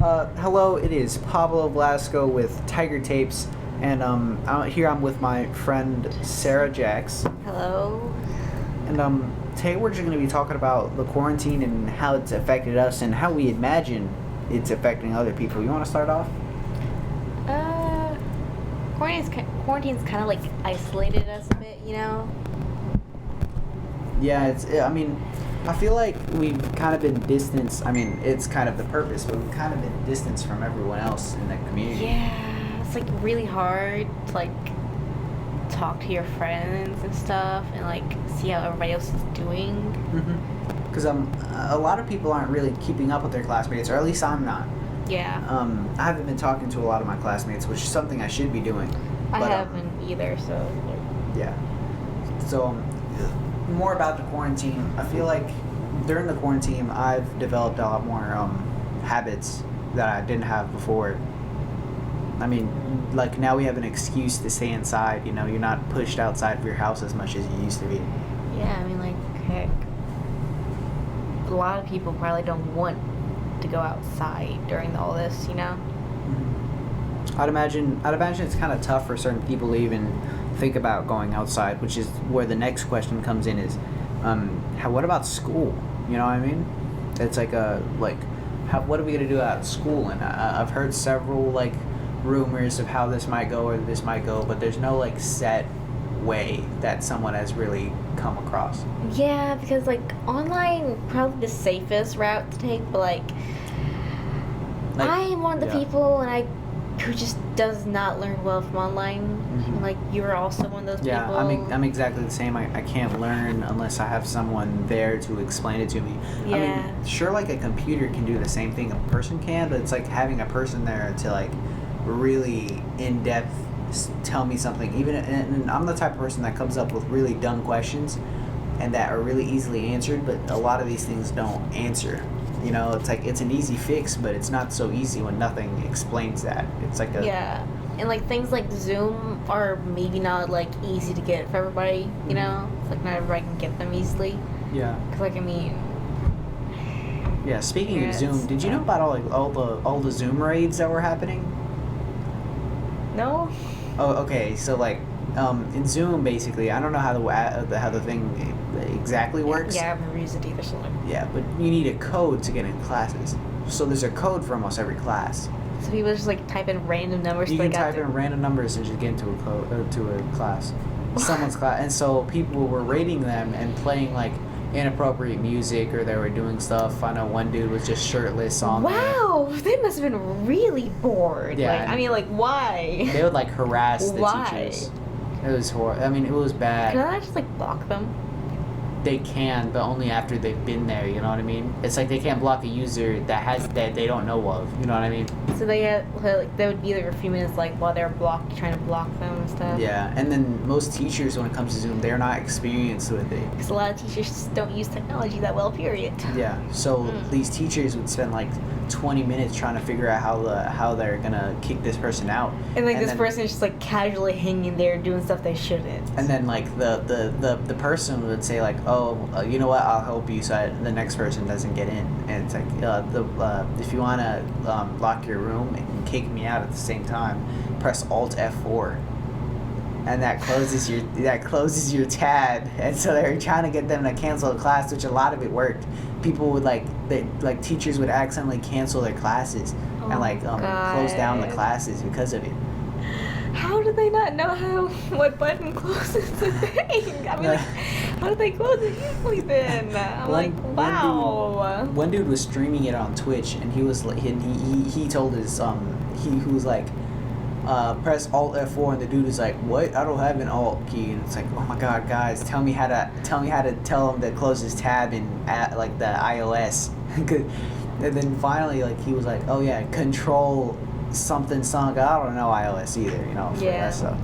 Hello, it is Pablo Velasco with Tiger Tapes, and I'm with my friend Sarah Jacques, Hello. and today we're just going to be talking about the quarantine and how it's affected us and how we imagine it's affecting other people. You want to start off? Quarantine's kind of like isolated us a bit, you know? Yeah, I feel like we've kind of been distanced. I mean, it's kind of the purpose, but we've kind of been distanced from everyone else in the community. Yeah, it's like really hard to like talk to your friends and stuff and like see how everybody else is doing. Because a lot of people aren't really keeping up with their classmates, or at least I'm not. Yeah. I haven't been talking to a lot of my classmates, which is something I should be doing. I haven't either, so. Yeah. So, more about the quarantine. I feel like during the quarantine, I've developed a lot more habits that I didn't have before. I mean, like now we have an excuse to stay inside. You know, you're not pushed outside of your house as much as you used to be. Yeah, I mean, like, heck. A lot of people probably don't want to go outside during all this, you know? I'd imagine it's kind of tough for certain people to even think about going outside, which is where the next question comes in is, what about school? You know what I mean? It's like what are we gonna do at school? And I've heard several like rumors of how this might go or this might go, but there's no like set way that someone has really come across. Yeah, because like online probably the safest route to take, but like I am one of the people who just does not learn well from online. And, like you're also one of those people. Yeah, I'm exactly the same. I can't learn unless I have someone there to explain it to me. Yeah. I mean, sure, like a computer can do the same thing a person can, but it's like having a person there to like really in depth tell me something. Even and I'm the type of person that comes up with really dumb questions and that are really easily answered, but a lot of these things don't answer. You know, it's like it's an easy fix, but it's not so easy when nothing explains that. It's like yeah, and like things like Zoom are maybe not like easy to get for everybody. You know, it's like not everybody can get them easily. Yeah. 'Cause like I mean. Yeah. Speaking of Zoom, did you know about all the Zoom raids that were happening? No. Oh, okay. So like, in Zoom, basically, I don't know how the thing exactly works. Yeah, I've never used it either. So like. Yeah, but you need a code to get in classes. So there's a code for almost every class. So people just like type in random numbers. You can type in random numbers and just get into a class, someone's class. And so people were rating them and playing like inappropriate music, or they were doing stuff. I know one dude was just shirtless on there. Wow, they must have been really bored. Yeah, like, I mean, like, why? They would like harass the Why? teachers. It was horrible. I mean, it was bad. Can I just like block them? They can, but only after they've been there. You know what I mean? It's like they can't block a user that they don't know of. You know what I mean? So they would be there for a few minutes, like while they're trying to block them and stuff. Yeah, and then most teachers, when it comes to Zoom, they're not experienced with it. Because a lot of teachers just don't use technology that well. Period. Yeah, so these teachers would spend like 20 minutes trying to figure out how they're gonna kick this person out. And like this person is just like casually hanging there doing stuff they shouldn't. And then like the person would say like, oh, you know what? I'll help you so the next person doesn't get in. And it's like if you wanna lock your room and kick me out at the same time, press Alt F4. And that closes your tab. And so they're trying to get them to cancel a class, which a lot of it worked. People would teachers would accidentally cancel their classes and close down the classes because of it. How do they not know what button closes the thing? I mean, like, how do they close it easily then? I'm wow. One dude was streaming it on Twitch, and he was he told his he was like, press Alt F4, and the dude was like, what? I don't have an Alt key. And it's like, oh my god, guys, tell me how to tell him to close his tab in like the iOS. And then finally, like, he was like, oh yeah, Control something. I don't know iOS either, you know. Yeah. So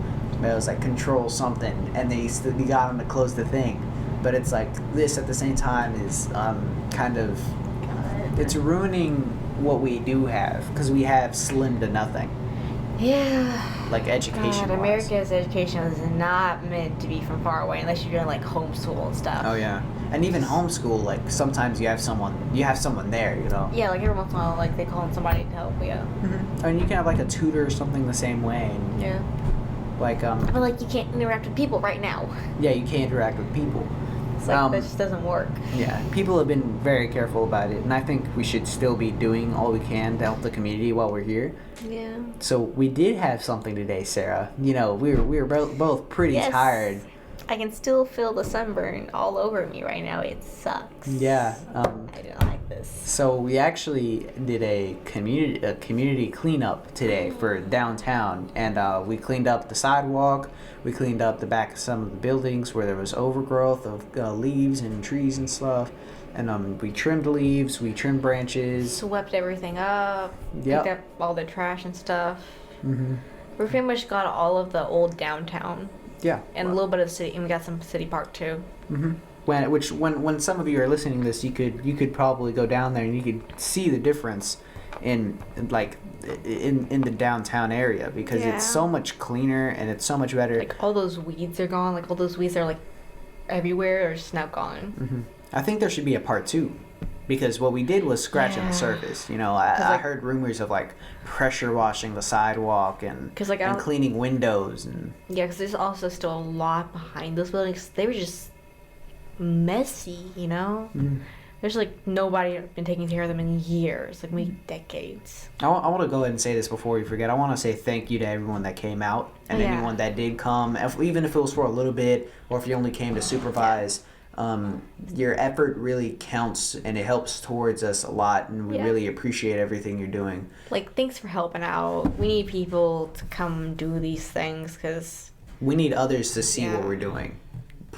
it was like Control something, and they got him to close the thing. But it's like this at the same time is kind of it's ruining what we do have, because we have slim to nothing. Yeah. Like education. God, America's education is not meant to be from far away unless you're doing like homeschool and stuff. Oh yeah. And even homeschool, like sometimes you have someone there, you know. Yeah, like every once in a while, like they call in somebody to help. Yeah. Mm-hmm. I mean, you can have like a tutor or something the same way. And, Yeah. like But like you can't interact with people right now. Yeah, you can't interact with people. It's like that just doesn't work. Yeah, people have been very careful about it, and I think we should still be doing all we can to help the community while we're here. Yeah. So we did have something today, Sarah. You know, we were both pretty tired. I can still feel the sunburn all over me right now. It sucks. Yeah. I don't like this. So we actually did a community cleanup today for downtown, and we cleaned up the sidewalk. We cleaned up the back of some of the buildings where there was overgrowth of leaves and trees and stuff. And we trimmed leaves, we trimmed branches. Swept everything up. Yep. Picked up all the trash and stuff. Mm-hmm. We pretty much got all of the old downtown. Yeah. And a little bit of the city, and we got some city park too. Mm-hmm. When some of you are listening to this, you could probably go down there and you could see the difference in the downtown area, because it's so much cleaner and it's so much better. Like all those weeds are gone. Like all those weeds are like everywhere, are just now gone. Mm-hmm. I think there should be a part 2. Because what we did was scratching the surface. You know, I heard rumors of like pressure washing the sidewalk and cleaning windows and. Yeah, because there's also still a lot behind those buildings. They were just messy, you know. Mm. There's like nobody been taking care of them in years, like maybe decades. I want to go ahead and say this before we forget. I want to say thank you to everyone that came out and anyone that did come, even if it was for a little bit or if you only came to supervise. Your effort really counts and it helps towards us a lot, and we really appreciate everything you're doing. Like, thanks for helping out. We need people to come do these things because we need others to see what we're doing.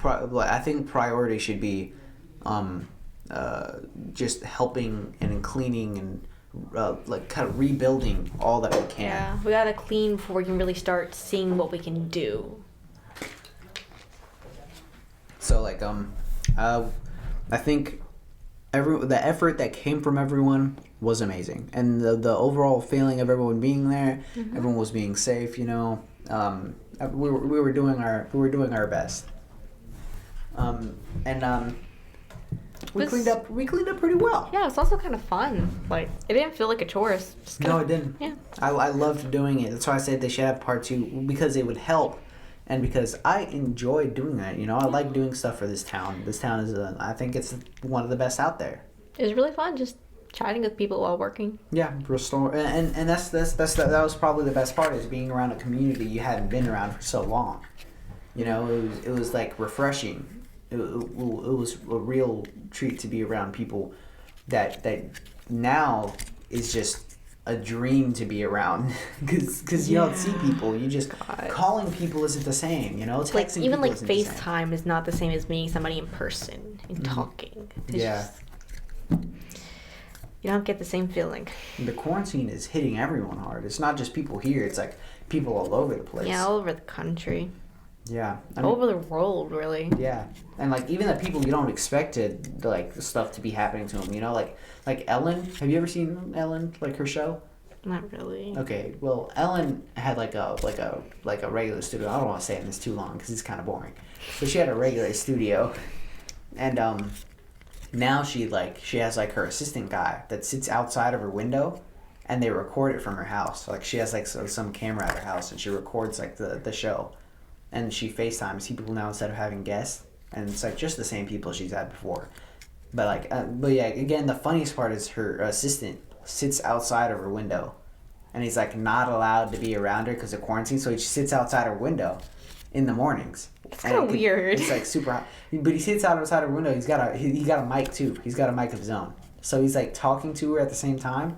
I think priority should be just helping and cleaning and like kind of rebuilding all that we can. Yeah, we gotta clean before we can really start seeing what we can do. So like I think the effort that came from everyone was amazing, and the overall feeling of everyone being there, everyone was being safe. You know, we were doing our best, we cleaned up pretty well. Yeah, it's also kind of fun. Like, it didn't feel like a chore. No, it didn't. Yeah, I loved doing it. That's why I said they should have part 2, because it would help. And because I enjoy doing that, you know, I like doing stuff for this town. This town is, I think it's one of the best out there. It was really fun just chatting with people while working. Yeah, restore, and that was probably the best part, is being around a community you hadn't been around for so long. You know, it was like refreshing. It was a real treat to be around people that now is just a dream to be around, because you don't see people. You just calling people isn't the same, you know. Texting like even people like isn't FaceTime is not the same as meeting somebody in person and talking. It's you don't get the same feeling. The quarantine is hitting everyone hard. It's not just people here. It's like people all over the place. Yeah, all over the country. Yeah, all over the world, really. Yeah, and like even the people you don't expect it, like stuff to be happening to them. You know, like Ellen. Have you ever seen Ellen, like her show? Not really. Okay, well, Ellen had like a regular studio. I don't want to say it in this too long because it's kind of boring. But she had a regular studio, and now she has like her assistant guy that sits outside of her window, and they record it from her house. Like she has like some camera at her house, and she records like the show. And she FaceTimes people now instead of having guests, and it's like just the same people she's had before. But yeah, again, the funniest part is her assistant sits outside of her window, and he's like not allowed to be around her because of quarantine. So he sits outside her window in the mornings. It's kind of weird. It's like super hot, but he sits outside her window. He got a mic too. He's got a mic of his own, so he's like talking to her at the same time.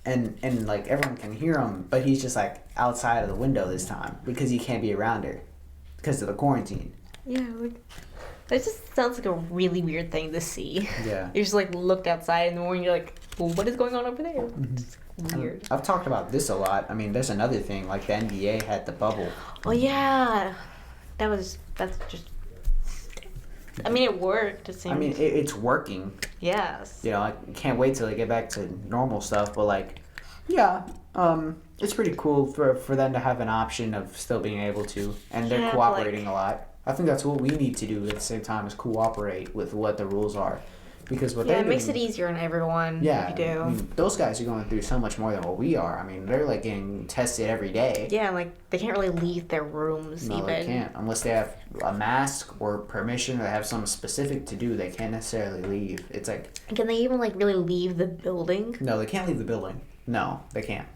And like everyone can hear him, but he's just like outside of the window this time because he can't be around her because of the quarantine. Yeah, that just sounds like a really weird thing to see. Yeah. You just like looked outside in the morning, you're like, well, what is going on over there? Mm-hmm. It's weird. I've talked about this a lot. I mean, there's another thing, like the NBA had the bubble. Oh yeah, that's just. I mean, it worked. It seems. I mean, it's working. Yes. You know, I can't wait till they get back to normal stuff. But like, yeah, it's pretty cool for them to have an option of still being able to, and they're cooperating a lot. I think that's what we need to do at the same time is cooperate with what the rules are. Because what it makes it easier on everyone if you do. I mean, those guys are going through so much more than what we are. I mean, they're like getting tested every day. Yeah, like they can't really leave their rooms no, even. They can't. Unless they have a mask or permission or have something specific to do, they can't necessarily leave. It's like... Can they even like really leave the building? No, they can't leave the building. No, they can't.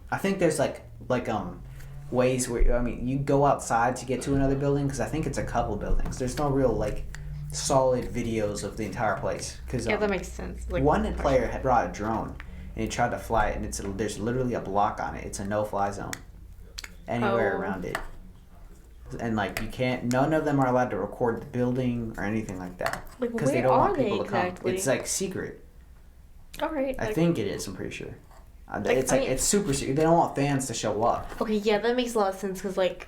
I think there's like ways where, I mean, you go outside to get to another building because I think it's a couple buildings. There's no real like solid videos of the entire place. Cause, that makes sense. Like, one player had brought a drone and he tried to fly it, and there's literally a block on it. It's a no-fly zone anywhere around it. And like you can't, none of them are allowed to record the building or anything like that because they don't want people to come. It's like secret. All right. I think it is. I'm pretty sure. It's super secret. They don't want fans to show up. Okay, yeah, that makes a lot of sense because like,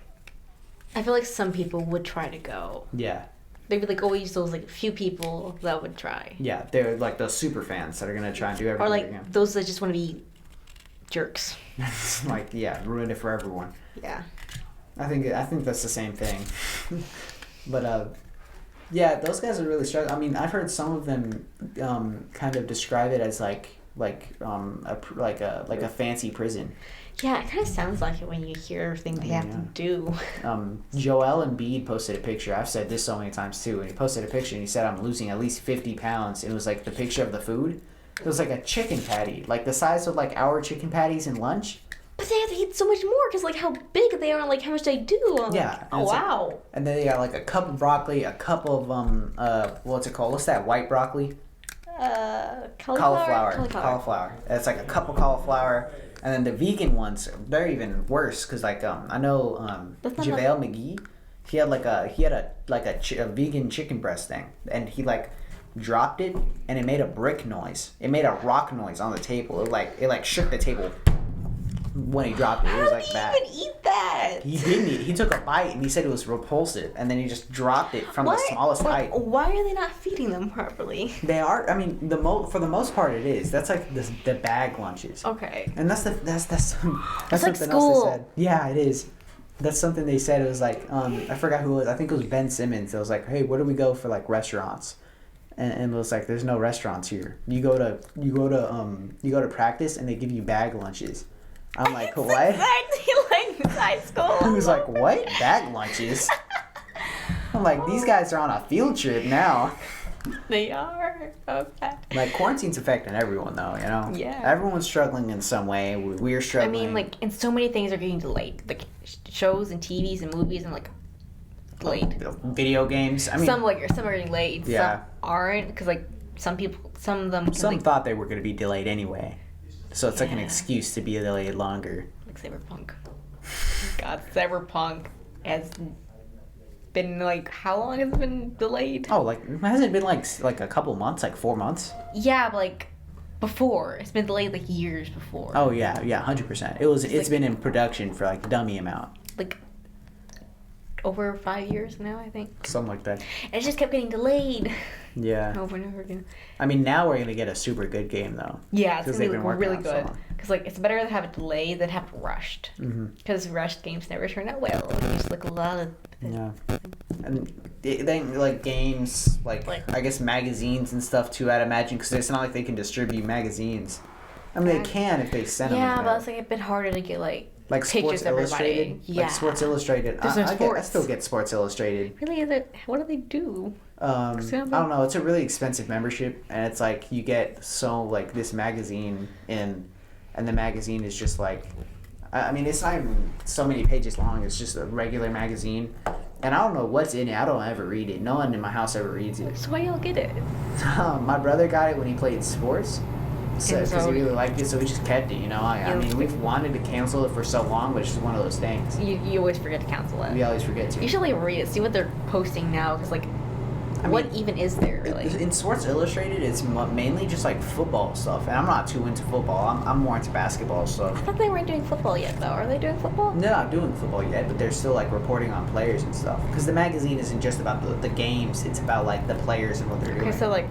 I feel like some people would try to go. Yeah. They'd be like always those like few people that would try. Yeah, they're like those super fans that are gonna try and do everything. Or like those that just want to be jerks. Like ruin it for everyone. Yeah. I think that's the same thing. But yeah, those guys are really struggling. I mean, I've heard some of them kind of describe it as like a fancy prison. Yeah, it kind of sounds like it when you hear everything they have to do. Joel Embiid posted a picture. I've said this so many times too. And he posted a picture and he said, "I'm losing at least 50 pounds." And it was like the picture of the food. It was like a chicken patty, like the size of like our chicken patties in lunch. But they have to eat so much more because like how big they are and like how much they do. Yeah. Oh wow. Like, and then they got like a cup of broccoli, a cup of what's it called? What's that white broccoli? Cauliflower. It's like a cup of cauliflower. And then the vegan ones, they're even worse because like I know JaVale McGee, he had a vegan chicken breast thing, and he like dropped it and it made a brick noise. It made a rock noise on the table. It shook the table when he dropped it. It was like that. How did he even eat that? He didn't eat. He took a bite and he said it was repulsive, and then he just dropped it from the smallest height. Why are they not feeding them properly? They are. I mean, for the most part, it is. That's like the bag lunches. Okay. And that's like something school. else they said. Yeah, it is. That's something they said. It was like I forgot who it was. I think it was Ben Simmons. It was like, hey, where do we go for like restaurants? And it was like, there's no restaurants here. You go to practice and they give you bag lunches. I'm like, what? Exactly like high school. He was like, what? Bag lunches? I'm like, these guys are on a field trip now. They are. Okay. Like, quarantine's affecting everyone, though, you know? Yeah. Everyone's struggling in some way. We're struggling. I mean, like, and so many things are getting delayed. Like, shows and TVs and movies and, like, delayed. Video games. I mean, some are getting delayed. Yeah. Some aren't, because, like, some of them... Some thought they were going to be delayed anyway. So it's like an excuse to be delayed longer. Like Cyberpunk. God, Cyberpunk has been like, how long has it been delayed? Oh, like, hasn't it been like a couple months, like 4 months? Yeah, but like before. It's been delayed like years before. Oh yeah, 100%. It's been in production for like dummy amount. Like over 5 years now, I think. Something like that. And it just kept getting delayed. Yeah. Over and over again. I mean, now we're gonna get a super good game though. Yeah, it's gonna be really good. So because like it's better to have it delayed than have it rushed. Because rushed games never turn out well. There's like a lot of. Yeah. And then like games, like I guess magazines and stuff too. I'd imagine because it's not like they can distribute magazines. I mean, they can if they send them. Yeah, but it's like a bit harder to get like Sports Illustrated. Yeah. Like Sports Illustrated. I still get Sports Illustrated. Really? What do they do? I don't know. It's a really expensive membership, and it's like you get this magazine and the magazine is just like, I mean, it's not even so many pages long. It's just a regular magazine, and I don't know what's in it. I don't ever read it. No one in my house ever reads it. So why y'all get it? My brother got it when he played sports. Because he really liked it, so we just kept it, you know. I mean, we've wanted to cancel it for so long, but it's just one of those things. You always forget to cancel it. We always forget to. You should like read it, see what they're posting now, because like, what even is there really? In Sports Illustrated, it's mainly just like football stuff, and I'm not too into football. I'm more into basketball stuff. I thought they weren't doing football yet, though. Are they doing football? They're not doing football yet, but they're still like reporting on players and stuff. Because the magazine isn't just about the games; it's about like the players and what they're doing. Okay, so like.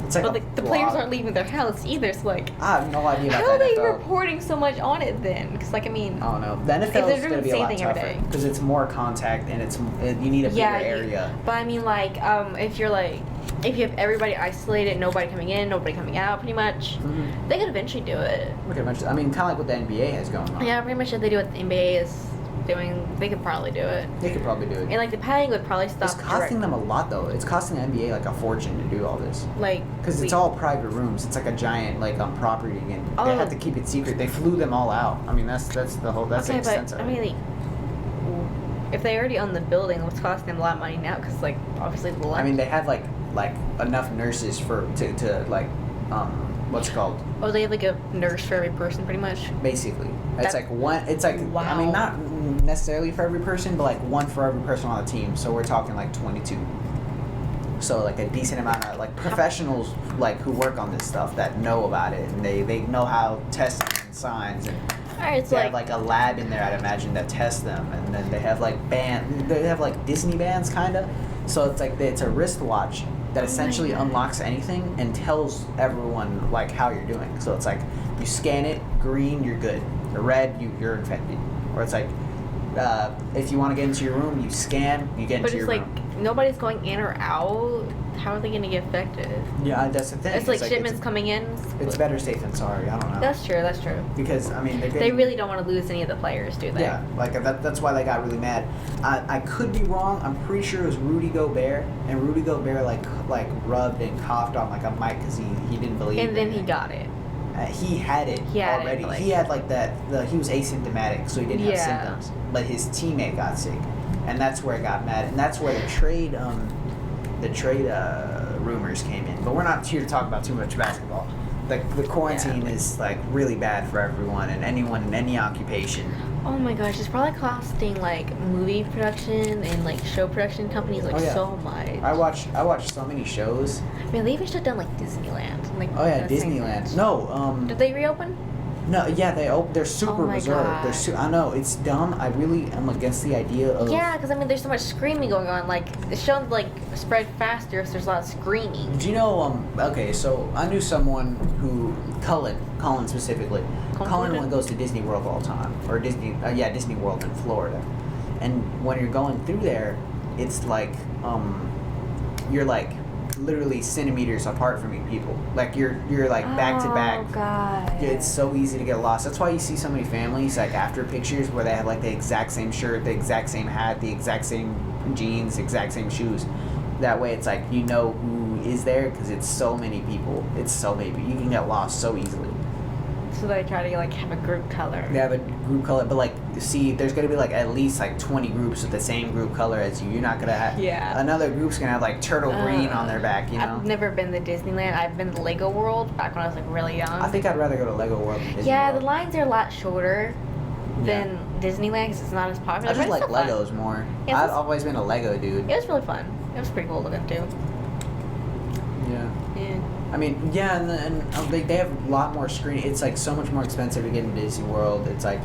It's like but a the players blog. aren't leaving their house either. So like, I have no idea about how are the they NFL. reporting so much on it then? Because like I mean, I don't know. The NFL they're is doing going to be the a same lot thing every tougher day. because it's more contact and you need a bigger area. But I mean like if you're like. If you have everybody isolated, nobody coming in, nobody coming out, pretty much, they could eventually do it. Okay, I mean, kind of like what the NBA has going on. Yeah, pretty much if they do what the NBA is doing, they could probably do it. They could probably do it. And like the padding would probably stop. It's costing them a lot though. It's costing the NBA like a fortune to do all this. Like because it's all private rooms. It's like a giant like property, and they have to keep it secret. They flew them all out. I mean, that's the whole. That's the extent of it. I mean, like, if they already own the building, what's costing them a lot of money now? Because like obviously the land. I mean, they have like enough nurses to like what's it called? Oh, they have like a nurse for every person, pretty much. Basically, it's like one. It's like wow. I mean, not necessarily for every person, but like one for every person on the team. So we're talking like 22. So like a decent amount of like professionals like who work on this stuff that know about it, and they know how testing and signs and. Alright, They have like a lab in there, I'd imagine, that tests them, and then they have like they have like Disney bands, kinda. So it's like it's a wristwatch that essentially unlocks anything and tells everyone like how you're doing. So it's like you scan it, green, you're good. The red, you're infected. Or it's like if you want to get into your room, you scan, you get into your room. But it's like nobody's going in or out. How are they going to get affected? Yeah, that's the thing. It's like shipments coming in. It's better safe than sorry. I don't know. That's true. That's true. Because I mean, they really don't want to lose any of the players, do they? Yeah, like that's why they got really mad. I could be wrong. I'm pretty sure it was Rudy Gobert, and Rudy Gobert like rubbed and coughed on like a mic because he didn't believe. And then it. he got it. He had it already. He had like that. He was asymptomatic, so he didn't have symptoms. But his teammate got sick, and that's where it got mad, and that's where the trade rumors came in. But we're not here to talk about too much basketball. The quarantine is like really bad for everyone and anyone in any occupation. Oh my gosh, it's probably costing like movie production and like show production companies like so much. I watch so many shows. I mean, they even shut down like Disneyland. Like, Disneyland. No, did they reopen? No, yeah, they're super reserved. They're I know it's dumb. I really am against the idea of. Yeah, because I mean, there's so much screaming going on. Like the show like spread faster if there's a lot of screaming. Do you know? Okay, so I knew someone who Colin specifically. Colin goes to Disney World all the time, or Disney World in Florida, and when you're going through there, it's like you're like literally centimeters apart from people. Like you're like back to back. Oh god. It's so easy to get lost. That's why you see so many families like after pictures where they have like the exact same shirt, the exact same hat, the exact same jeans, exact same shoes. That way it's like you know who is there because it's so many people. It's so many. You can get lost so easily. So they try to like have a group color. They have a group color, but like see, there's gonna be like at least like 20 groups with the same group color as you. You're not gonna have another group's gonna have like turtle green on their back. You know. I've never been to Disneyland. I've been to Lego World back when I was like really young. I think I'd rather go to Lego World than Disney World. The lines are a lot shorter than Disneyland because it's not as popular. I just like Legos more. Yeah, I've always been a Lego dude. It was really fun. It was pretty cool looking too. Yeah. Yeah. I mean, yeah, and they have a lot more screen. It's like so much more expensive to get into Disney World. It's like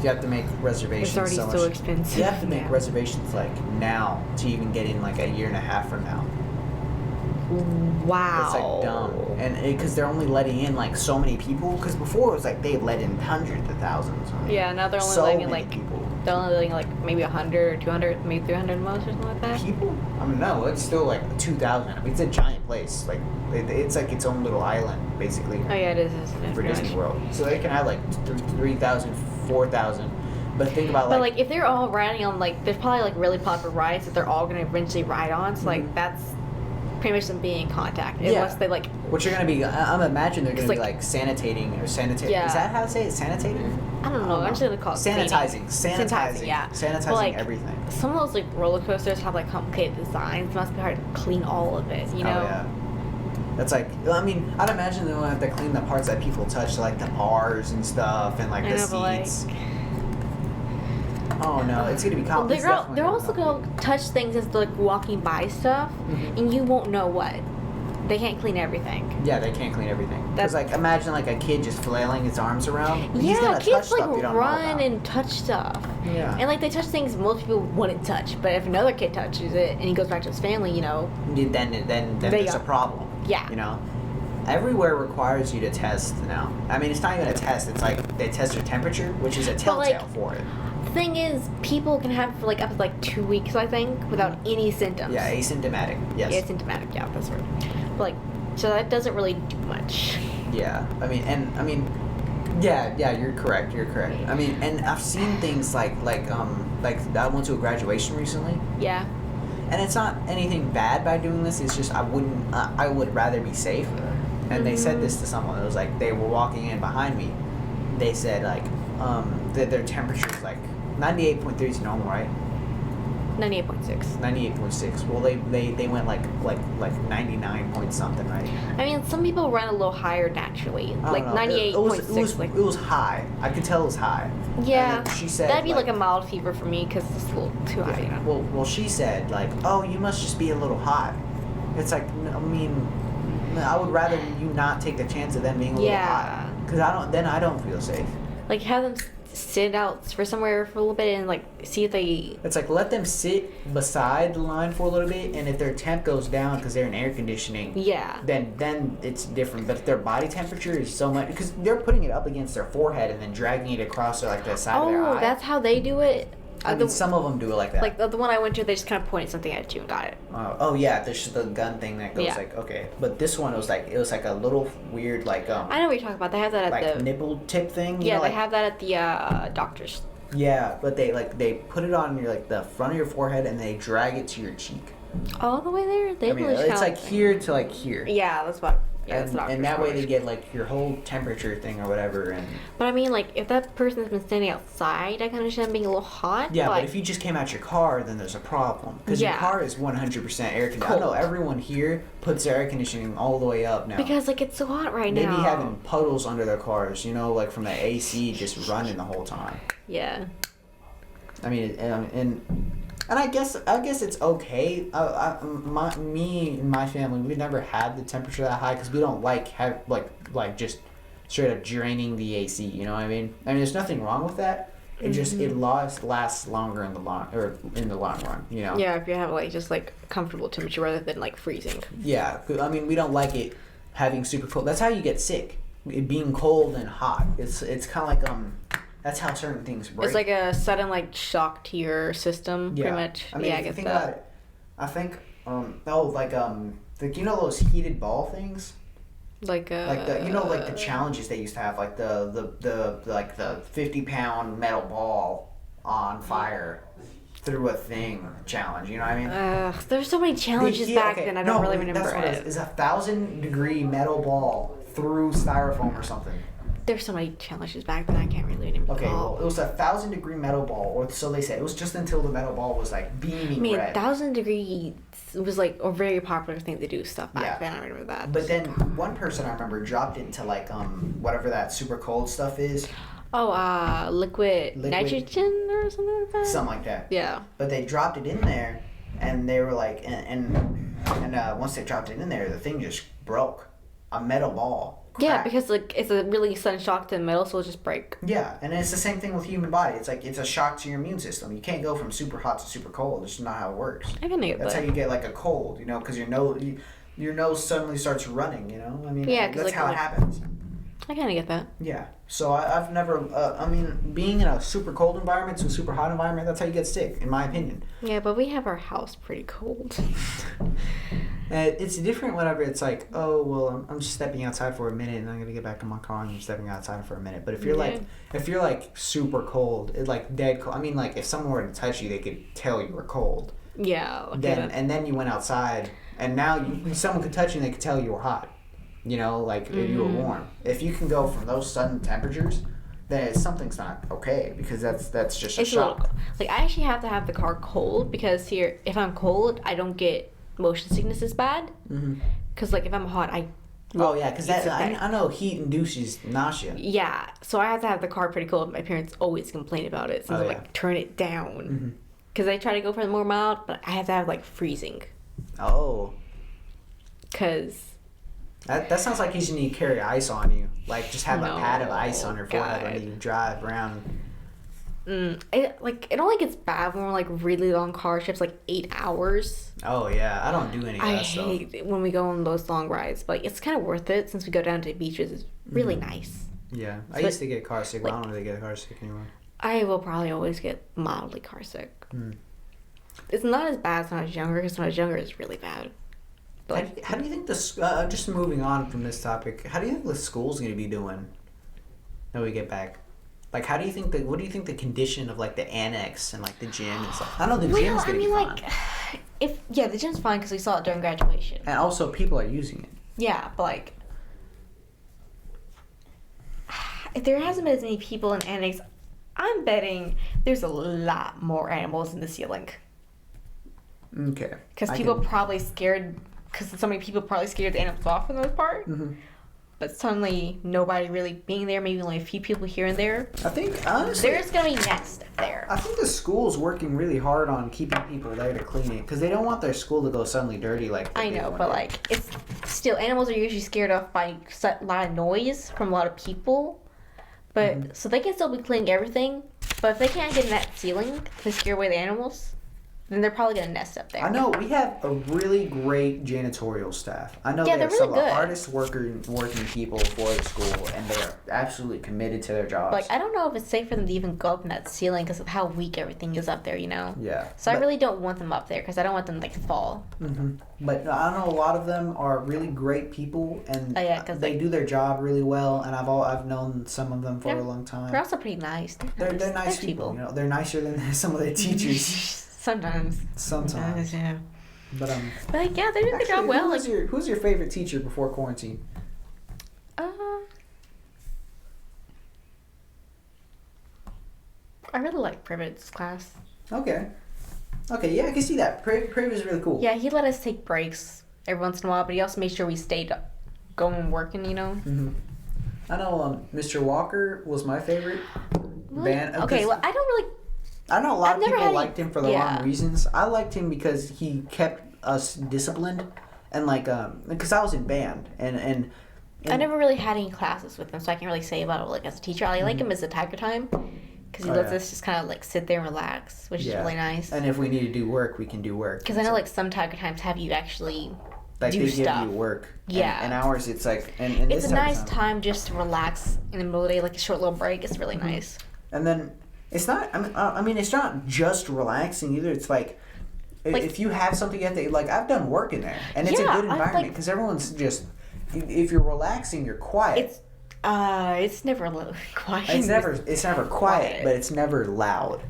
you have to make reservations. It's already so expensive. You have to make reservations like now to even get in like a year and a half from now. Wow. It's like dumb, and because they're only letting in like so many people. Because before it was like they let in hundreds of thousands. Yeah, now they're only letting in like people. They're only letting like maybe 100 or 200, maybe 300 most or something like that. People? I mean, no, it's still like 2,000. I mean, it's a giant place. Like it's like its own little island, basically. Oh yeah, it is. For Disney World, so they can have like 3,000, 4,000. But think about But like if they're all riding on like there's probably like really popular rides that they're all gonna eventually ride on. So like that's pretty much them being in contact unless they like. What you're gonna be? I'm imagining they're gonna be like sanitating or sanitating. Yeah. Is that how to say it? Sanitating? I don't know. I'm just gonna call it sanitizing. Yeah. Sanitizing like, everything. Some of those like roller coasters have like complicated designs. It must be hard to clean all of it. You know. Oh, yeah. That's like, I mean, I'd imagine they'll have to clean the parts that people touch, like the bars and stuff, and like the seats. Oh no, it's gonna be complicated. They're also gonna touch things as they're like walking by stuff, and you won't know what. They can't clean everything. Yeah, they can't clean everything. Because like, imagine like a kid just flailing his arms around. He's gonna kids touch like stuff you don't run know about. and touch stuff. Yeah. And like they touch things most people wouldn't touch, but if another kid touches it and he goes back to his family, you know. Then there's a problem. Yeah. You know, everywhere requires you to test now. I mean, it's not even a test. It's like they test your temperature, which is a telltale for it. The thing is, people can have for like up to like 2 weeks, I think, without any symptoms. Yeah, asymptomatic. Yes. Asymptomatic. Yeah, that's right. But like, so that doesn't really do much. Yeah, yeah, you're correct. I mean, and I've seen things like I went to a graduation recently. Yeah. And it's not anything bad by doing this. It's just I would rather be safe. And they said this to someone. It was like they were walking in behind me. They said like that their temperature is like 98.3 is normal, right? 98.6. 98.6. Well, they went like 99 point something, right? I mean, some people run a little higher naturally, like 98.6. It was high. I could tell it was high. Yeah. She said that'd be like a mild fever for me because it's a little too high. You know? Well, she said like, oh, you must just be a little hot. It's like, I mean, I would rather you not take the chance of them being a little hot, because I don't feel safe. Like have them sit out for somewhere for a little bit and like see if they. It's like let them sit beside the line for a little bit, and if their temp goes down because they're in air conditioning, then it's different. But if their body temperature is so much, because they're putting it up against their forehead and then dragging it across like the side of their eye. Oh, that's how they do it. I mean, some of them do it like that. Like the one I went to, they just kind of pointed something at you and got it. Oh yeah, there's the gun thing that goes like, okay. But this one was like a little weird like I know what you're talking about. They have that at like the nipple tip thing. Yeah, know, they like, have that at the doctor's. Yeah, but they put it on your like the front of your forehead and they drag it to your cheek. All the way there. They it's like here to like here. Yeah, that's what. Yeah, and that way they get like your whole temperature thing or whatever. But I mean, like if that person's been standing outside, I can understand being a little hot. Yeah, but if you just came out your car, then there's a problem because your car is 100% air conditioning. I know everyone here puts their air conditioning all the way up now because like it's so hot right now. They be having puddles under their cars, you know, like from the AC just running the whole time. Yeah. I mean, and I guess it's okay. Me and my family, we've never had the temperature that high because we don't like just straight up draining the AC. You know what I mean? I mean, there's nothing wrong with that. It just it lasts longer in the long run. You know? Yeah, if you have like just like comfortable temperature rather than like freezing. Yeah, I mean, we don't like it having super cold. That's how you get sick. It being cold and hot. It's kind of like That's how certain things break. It's like a sudden like shock to your system, pretty much. I mean, if you think about it, I think like you know those heated ball things. Like the challenges they used to have, like the 50-pound metal ball on fire through a thing challenge. You know what I mean? There's so many challenges back then. I don't really remember that's what it is. It's a 1,000-degree metal ball through styrofoam or something. There's so many challenges back then. I can't really remember. Okay, well, it was a 1,000-degree metal ball, or so they said. It was just until the metal ball was like beaming red. 1,000 degrees was like a very popular thing to do stuff back then. I remember that. But then one person I remember dropped into like whatever that super cold stuff is. Oh, liquid nitrogen or something like that. Something like that. Yeah. But they dropped it in there, and they were like, and once they dropped it in there, the thing just broke. A metal ball. Yeah, because like it's a really sudden shock to the metal, so it'll just break. Yeah, and it's the same thing with the human body. It's like it's a shock to your immune system. You can't go from super hot to super cold. It's just not how it works. I can get that. That's how you get like a cold, you know, because your nose suddenly starts running. You know, I mean, that's how it happens. I kind of get that. Yeah. So I've never. Being in a super cold environment to a super hot environment, that's how you get sick, in my opinion. Yeah, but we have our house pretty cold. It's different whenever it's like, oh well, I'm just stepping outside for a minute and I'm gonna get back in my car and I'm stepping outside for a minute. But if you're like super cold, it's like dead cold. I mean, like if someone were to touch you, they could tell you were cold. Yeah. Okay. Then you went outside and now someone could touch you and they could tell you were hot. You know, like if you were warm. If you can go from those sudden temperatures, then something's not okay because that's just a shock. Like I actually have to have the car cold because here, if I'm cold, I don't get motion sickness as bad. Because like if I'm hot, because I know heat induces nausea. Yeah, so I have to have the car pretty cold. My parents always complain about it, so I'm like turn it down. Because I try to go for the more mild, but I have to have like freezing. Oh. Because. That sounds like you need to carry ice on you. Like, just have a pad of ice on your forehead when you drive around. It only gets bad when we're like really long car trips, like 8 hours. Oh yeah, I don't do any of that stuff. I hate it when we go on those long rides, but it's kind of worth it since we go down to beaches. It's really nice. Yeah, I used to get car sick, but I don't really get car sick anymore. I will probably always get mildly car sick. It's not as bad as when I was younger, because when I was younger, it's really bad. But How do you think this? Just moving on from this topic, how do you think the school's going to be doing when we get back? Like, how do you think what do you think the condition of like the annex and like the gym and stuff? I know the gym's going to be fine. The gym's fine because we saw it during graduation. And also, people are using it. Yeah, but like, if there hasn't been as many people in annex, I'm betting there's a lot more animals in the ceiling. Okay. Because probably scared. Because so many people probably scared the animals off for the most part. But suddenly, nobody really being there, maybe only a few people here and there. I think, honestly... There's going to be nests there. I think the school's working really hard on keeping people there to clean it. Because they don't want their school to go suddenly dirty like... I know, but like, it's... Still, animals are usually scared off by a lot of noise from a lot of people. But, so they can still be cleaning everything. But if they can't get in that ceiling to scare away the animals... then they're probably going to nest up there. I know, we have a really great janitorial staff. I know they're they're really some of good. the hardest working people for the school, and they are absolutely committed to their jobs. Like, I don't know if it's safe for them to even go up in that ceiling because of how weak everything is up there, you know? Yeah. So I really don't want them up there because I don't want them to, like, fall. But I know a lot of them are really great people, and they do their job really well, and I've known some of them for a long time. They're also pretty nice. They're nice people. You know, they're nicer than some of their teachers. Sometimes. Yeah. But yeah, they did their job well. Who's your favorite teacher before quarantine? I really like Privet's class. Okay, yeah, I can see that. Privet is really cool. Yeah, he let us take breaks every once in a while, but he also made sure we stayed going and working, you know? I know Mr. Walker was my favorite. Band. Okay, well, I know a lot of people liked him for the wrong reasons. I liked him because he kept us disciplined, and like because I was in band, and I never really had any classes with him, so I can't really say about it like as a teacher. I like him as a tiger time because he lets us just kind of like sit there and relax, which is really nice. And if we need to do work, we can do work. Because I know like some tiger times have you actually like do they stuff. give you work. Yeah. And ours, it's like and it's a nice time just to relax in the middle of the day, like a short little break. It's really nice. And then. It's not. I mean, it's not just relaxing either. It's like if you have something you have to like. I've done work in there, and it's a good environment because everyone's just. If you're relaxing, you're quiet. It's never quiet. It's never quiet, but it's never loud.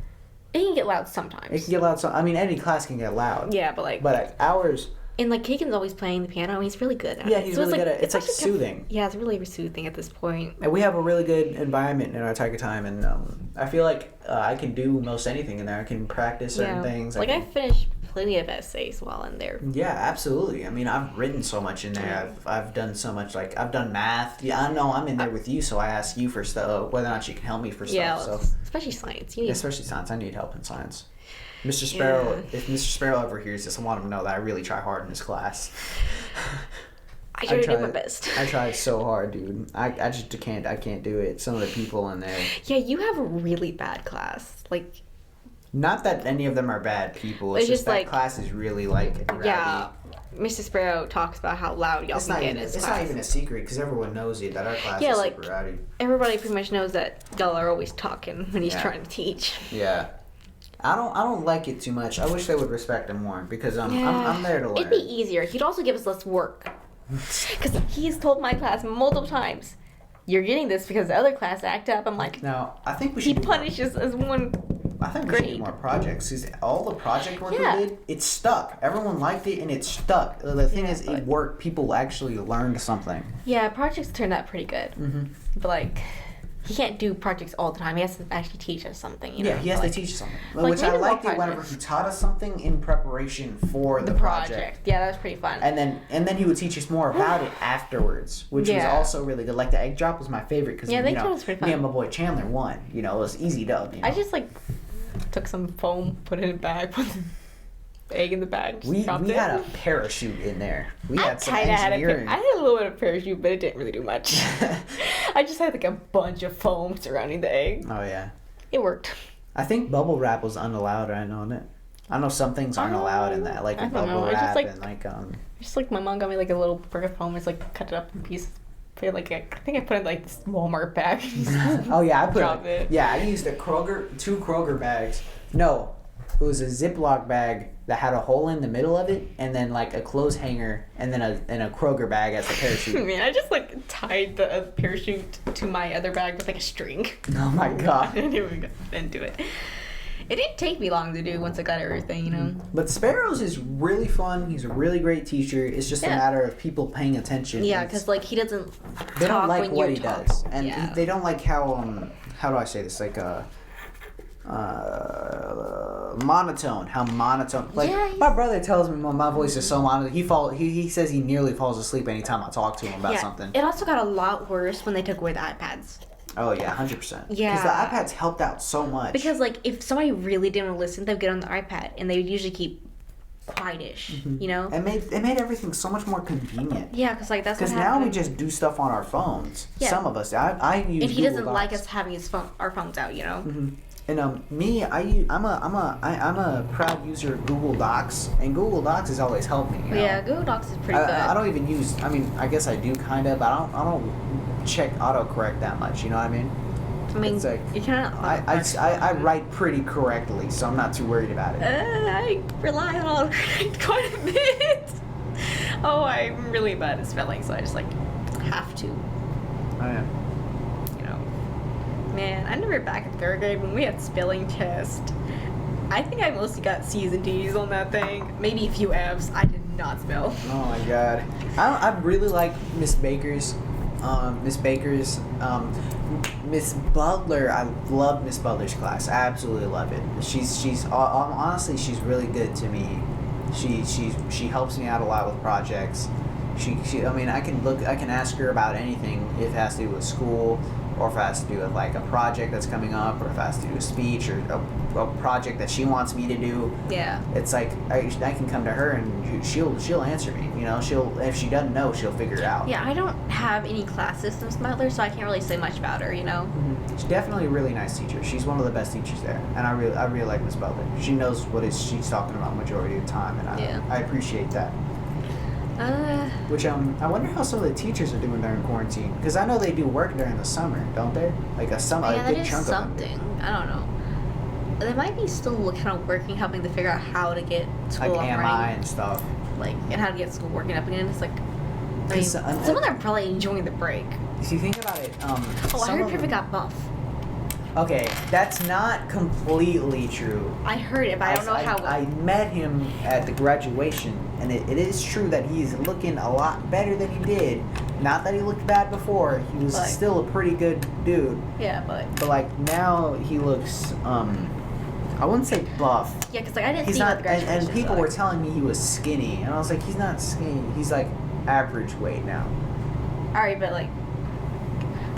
It can get loud sometimes. It can get loud. I mean, any class can get loud. Yeah, but ours. And like Keegan's always playing the piano, and he's really good at it. Yeah, he's really good at it. It's like soothing. Yeah, it's really soothing at this point. And we have a really good environment in our Tiger Time, and I feel like I can do most anything in there. I can practice certain things. I finished plenty of essays while in there. Yeah, absolutely. I mean, I've written so much in there. I've done so much. Like I've done math. Yeah, I know I'm in there with you, so I ask you for stuff, whether or not you can help me for stuff. Yeah, so. especially science. Especially science. I need help in science. Mr. Sparrow, if Mr. Sparrow ever hears this, I want him to know that I really try hard in this class. I try to do my best. I try so hard, dude. I just can't. I can't do it. Some of the people in there. Yeah, you have a really bad class. Like, not that any of them are bad people. It's just that like, class is really like rowdy. Yeah. Mr. Sparrow talks about how loud y'all can get in his class. It's not even a secret because everyone knows it that our class is super rowdy. Everybody pretty much knows that y'all are always talking when he's trying to teach. Yeah. I don't like it too much. I wish they would respect him more because I'm there to learn. It'd be easier. He'd also give us less work. Because he's told my class multiple times, you're getting this because the other class act up. I'm like, no, I think we should. He punishes us one. I think we should do more projects. Cause all the project work we did, it stuck. Everyone liked it and it stuck. The thing is, it worked. People actually learned something. Yeah, projects turned out pretty good. But like, he can't do projects all the time. He has to actually teach us something. You know? He has to teach us something. Which I liked it whenever he taught us something in preparation for the project. Yeah, that was pretty fun. And then he would teach us more about it afterwards, which was also really good. Like the egg drop was my favorite because they told us pretty fun. Me and my boy Chandler won. You know, it was easy dub. You know? I just like took some foam, put it in a bag, put the egg in the bag. We had a parachute in there. We had some engineering. I had a little bit of parachute, but it didn't really do much. I just had like a bunch of foam surrounding the egg. Oh yeah. It worked. I think bubble wrap was unallowed, right, on it. I know some things aren't allowed in that, like bubble wrap and Just like my mom got me like a little brick of foam, just like cut it up in pieces. Put it, like I think I put it in like this Walmart bag. Oh yeah, I dropped it. Yeah, I used two Kroger bags. No, it was a Ziploc bag that had a hole in the middle of it, and then like a clothes hanger, and then a Kroger bag as a parachute. Man, I just like tied the parachute to my other bag with like a string. Oh my god! I didn't even go into it. It didn't take me long to do once I got everything, you know. But Sparrows is really fun. He's a really great teacher. It's just a matter of people paying attention. Yeah, because like he doesn't. They don't like what he does, and yeah. they don't like how do I say this, like monotone. How monotone. Like my brother tells me my voice is so monotone. He says he nearly falls asleep anytime I talk to him about something. It also got a lot worse when they took away the iPads. Oh yeah, 100%. Yeah, because the iPads helped out so much. Because like if somebody really didn't listen, they'd get on the iPad and they would usually keep quietish, you know. It made everything so much more convenient. Yeah, because like that's. Because now we just do stuff on our phones. Yeah. Some of us, I use. If he Google doesn't Docs. like us having our phones out, you know. Mm-hmm. And me, I'm a proud user of Google Docs, and Google Docs has always helped me. You know? Yeah, Google Docs is pretty good. I don't even use. I mean, I guess I do kind of, but I don't check autocorrect that much. You know what I mean? I mean, it's like, you cannot. I write pretty correctly, so I'm not too worried about it. I rely on autocorrect quite a bit. Oh, I'm really bad at spelling, so I just like have to. Oh yeah. Man, I remember back in third grade when we had spelling test. I think I mostly got C's and D's on that thing. Maybe a few F's. I did not spell. Oh my god. I really like Miss Baker's. Miss Butler. I love Miss Butler's class. I absolutely love it. She's honestly she's really good to me. She helps me out a lot with projects. I mean I can ask her about anything if it has to do with school, or if it has to do with like a project that's coming up, or if it has to do with speech, or a project that she wants me to do. Yeah. It's like I can come to her and she'll answer me. You know, if she doesn't know, she'll figure it out. Yeah, I don't have any class systems Butler, so I can't really say much about her. You know. Mm-hmm. She's definitely a really nice teacher. She's one of the best teachers there, and I really like Miss Butler. She knows what she's talking about majority of the time, and I appreciate that. Which I wonder how some of the teachers are doing during quarantine, because I know they do work during the summer, don't they? Like a big chunk of them. I don't know. They might be still kind of working, helping to figure out how to get school like up AMI and stuff. Like and how to get school working up again. It's like I mean, some of them are probably enjoying the break. If you think about it, I heard Pivot got buff. Okay, that's not completely true. I heard it, but I don't know how. I met him at the graduation, and it is true that he's looking a lot better than he did. Not that he looked bad before. He was still a pretty good dude. Yeah, but like now he looks, I wouldn't say buff. Yeah, because like I didn't see him at the graduation. And people were telling me he was skinny, and I was like, he's not skinny. He's like average weight now. Alright, but like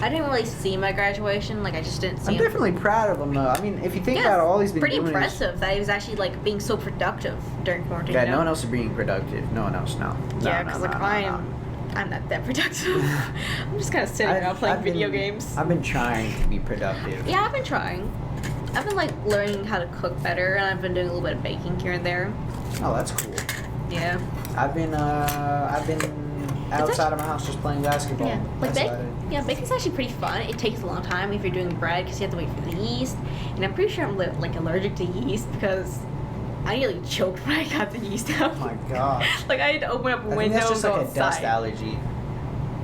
I didn't really see him at graduation. Like I just didn't see him. I'm definitely proud of him though. I mean, if you think about all he's been doing, pretty impressive that he was actually like being so productive during quarantine. Yeah, no one else is being productive. No one else, no. Yeah, because I'm not that productive. I'm just kind of sitting around playing video games. I've been trying to be productive. Yeah, I've been trying. I've been like learning how to cook better, and I've been doing a little bit of baking here and there. Oh, that's cool. Yeah. I've been outside of my house just playing basketball. Yeah, like baking's actually pretty fun. It takes a long time if you're doing bread because you have to wait for the yeast. And I'm pretty sure I'm like allergic to yeast because I nearly choked when I got the yeast out. Oh my gosh. Like I had to open up a window and go that's just like outside. A dust allergy.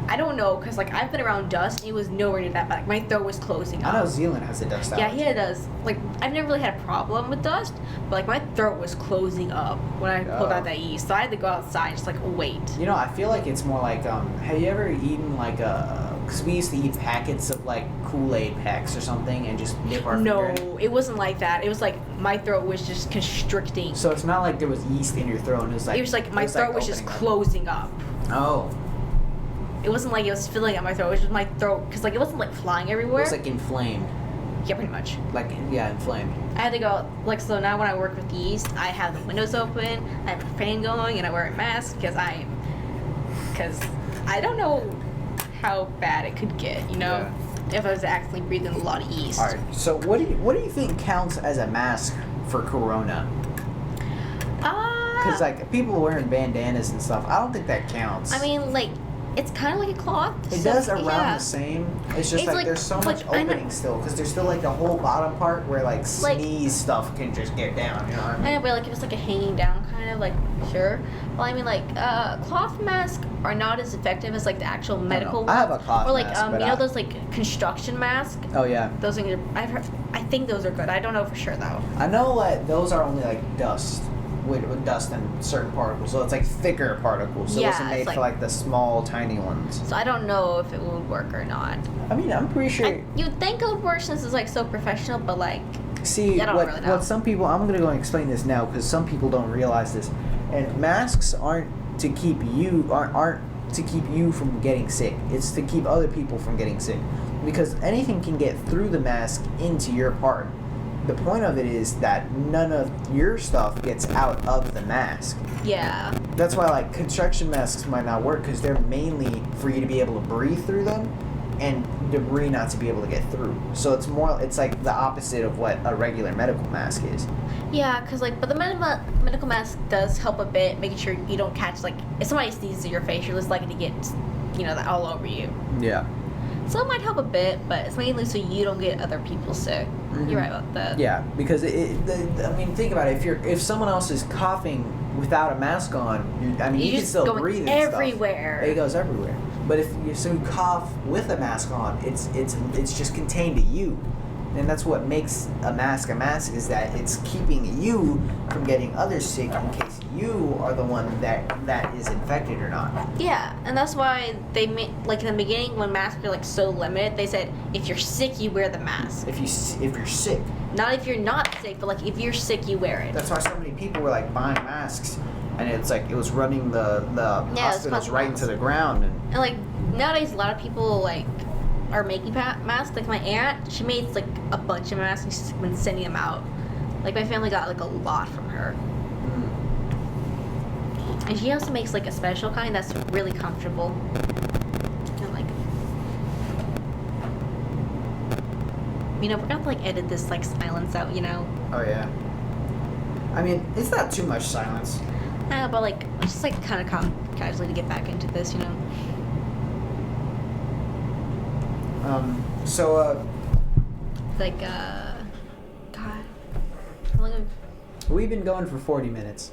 I don't know, because like I've been around dust and it was nowhere near that bad. My throat was closing up. I know Zealand has a dust allergy. Yeah, he does. Like I've never really had a problem with dust, but like my throat was closing up when I pulled out that yeast. So I had to go outside and just like wait. You know, I feel like it's more like have you ever eaten like because we used to eat packets of like Kool-Aid packs or something and just dip our finger in it? No, it wasn't like that. It was like my throat was just constricting. So it's not like there was yeast in your throat. It was like my throat was just closing up. Oh. It wasn't like it was filling up my throat. It was just my throat, because like it wasn't like flying everywhere. It was like inflamed. Yeah, pretty much. Like, yeah, inflamed. I had to go, like, so now when I work with yeast, I have the windows open, I have a fan going, and I wear a mask because I don't know how bad it could get, you know? if I was actually breathing a lot of yeast. All right. So what do you think counts as a mask for Corona? Because like people wearing bandanas and stuff, I don't think that counts. I mean, like, it's kind of like a cloth. It does around the same. It's just like there's so much opening still, because there's still like the whole bottom part where like sneeze stuff can just get down. You know what I mean? I know, but like if it's like a hanging down kind of like, sure. Well, I mean, like cloth masks are not as effective as like the actual medical ones. I have a cloth or like mask, you know those like construction masks. Oh yeah. Those things I've heard. I think those are good. I don't know for sure though. I know that those are only like dust. With dust and certain particles, so it's like thicker particles. So it wasn't made for like the small, tiny ones. So I don't know if it would work or not. I mean, I'm pretty sure. You'd think it would work since it's like so professional, but like. See, I don't really know. what some people. I'm gonna go and explain this now because some people don't realize this. And masks aren't to keep you aren't to keep you from getting sick. It's to keep other people from getting sick, because anything can get through the mask into your part. The point of it is that none of your stuff gets out of the mask. Yeah. That's why like construction masks might not work, because they're mainly for you to be able to breathe through them and debris not to be able to get through. So it's like the opposite of what a regular medical mask is. Yeah, because like, but the medical mask does help a bit, making sure you don't catch, like, if somebody sneezes in your face, you're less likely to get, that all over you. Yeah. So it might help a bit, but it's mainly so you don't get other people sick. Mm-hmm. You're right about that. Yeah, because I mean, think about it. If someone else is coughing without a mask on, you can still breathe and everywhere. Stuff. It goes everywhere. But if you cough with a mask on, it's just contained to you. And that's what makes a mask is that it's keeping you from getting others sick in case you are the one that is infected or not. Yeah, and that's why they made, like in the beginning when masks were like so limited, they said if you're sick you wear the mask. If you're sick. Not if you're not sick, but like if you're sick you wear it. That's why so many people were like buying masks, and it's like it was running the hospitals right into the ground. And like nowadays a lot of people like are making masks. Like my aunt, she made like a bunch of masks and she's been sending them out. Like my family got like a lot from her. And she also makes like a special kind that's really comfortable. And like, we're gonna have to like edit this like silence out, Oh yeah. I mean, it's not too much silence. But like, just like kind of casually to get back into this, Like, God. We've been going for 40 minutes.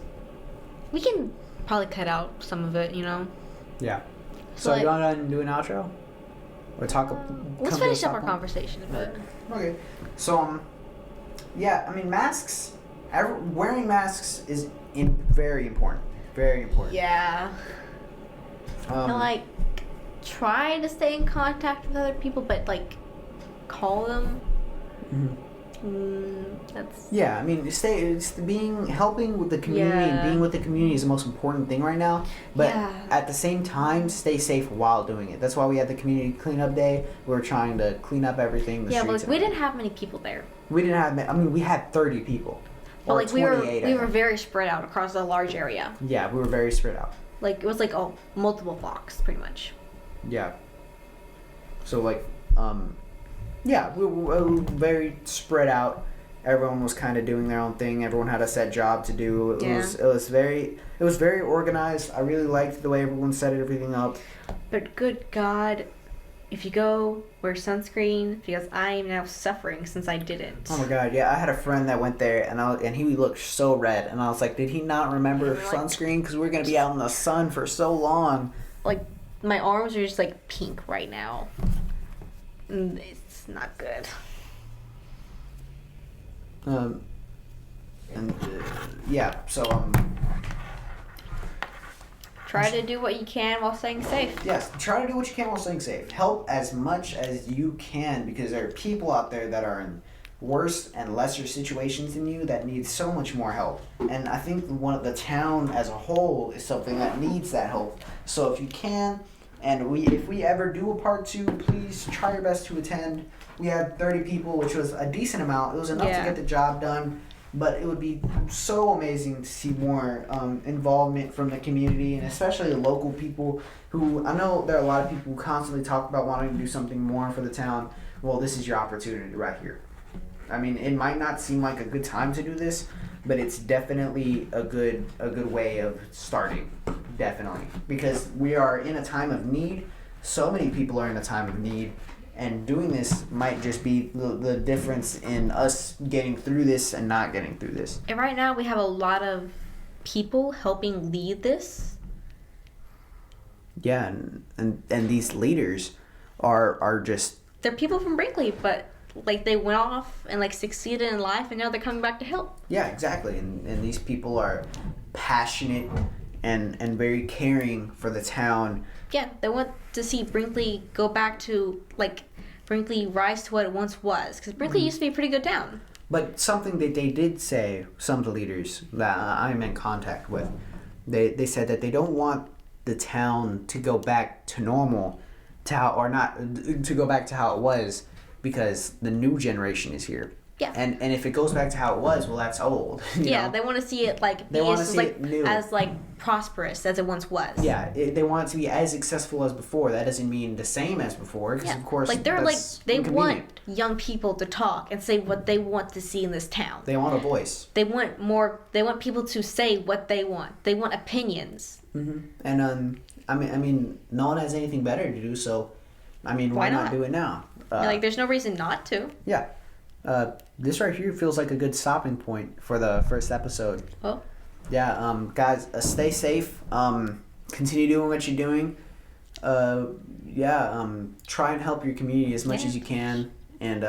We can probably cut out some of it, Yeah. So you want to do an outro? Or talk? Let's finish up our conversation a bit. Okay. So, yeah, I mean, masks, wearing masks is very important. Very important. Yeah. And, like, try to stay in contact with other people, but, like, call them. Mm-hmm. I mean, helping with the community and being with the community is the most important thing right now. But at the same time, stay safe while doing it. That's why we had the community cleanup day. We were trying to clean up everything. But we didn't have many people there. We didn't have. I mean, we had 30 people. But like we were very spread out across a large area. Yeah, we were very spread out. Like it was like multiple blocks, pretty much. Yeah. So like, we were very spread out. Everyone was kind of doing their own thing. Everyone had a set job to do. It was very organized. I really liked the way everyone set everything up. But good God, if you go, wear sunscreen, because I am now suffering since I didn't. Oh my God, yeah. I had a friend that went there, and he looked so red. And I was like, did he not remember sunscreen? Because we're going to be out in the sun for so long. Like, my arms are just, like, pink right now. And it's not good. Try to do what you can while staying safe. Yes, try to do what you can while staying safe. Help as much as you can, because there are people out there that are in worse and lesser situations than you that need so much more help. And I think the town as a whole is something that needs that help. So if you can, and if we ever do a part 2, please try your best to attend. We had 30 people, which was a decent amount. It was enough to get the job done. But it would be so amazing to see more involvement from the community, and especially the local people who, I know there are a lot of people who constantly talk about wanting to do something more for the town, well, this is your opportunity right here. I mean, it might not seem like a good time to do this, but it's definitely a good way of starting. Definitely. Because we are in a time of need. So many people are in a time of need. And doing this might just be the difference in us getting through this and not getting through this. And right now we have a lot of people helping lead this. Yeah, and these leaders are just... They're people from Brinkley, but like they went off and like succeeded in life, and now they're coming back to help. Yeah, exactly. And these people are passionate and very caring for the town. Yeah, they want to see Brinkley go back to, like, Brinkley rise to what it once was. Because Brinkley used to be a pretty good town. But something that they did say, some of the leaders that I'm in contact with, they said that they don't want the town to go back to normal, to go back to how it was, because the new generation is here. Yeah. And if it goes back to how it was, well, that's old. You know? They want to see it like as prosperous as it once was. Yeah, they want it to be as successful as before. That doesn't mean the same as before, because of course, they want young people to talk and say what they want to see in this town. They want a voice. They want more. They want people to say what they want. They want opinions. Mm-hmm. And I mean, no one has anything better to do, so I mean, why not do it now? There's no reason not to. Yeah. This right here feels like a good stopping point for the first episode. Oh. Yeah, guys, stay safe. Continue doing what you're doing. Try and help your community as much as you can. And,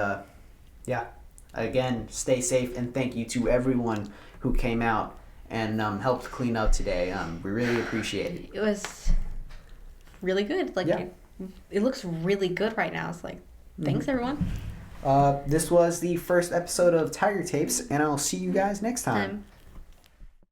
again, stay safe. And thank you to everyone who came out and helped clean up today. We really appreciate it. It was really good. It looks really good right now. It's like, thanks, everyone. This was the first episode of Tiger Tapes, and I'll see you guys next time.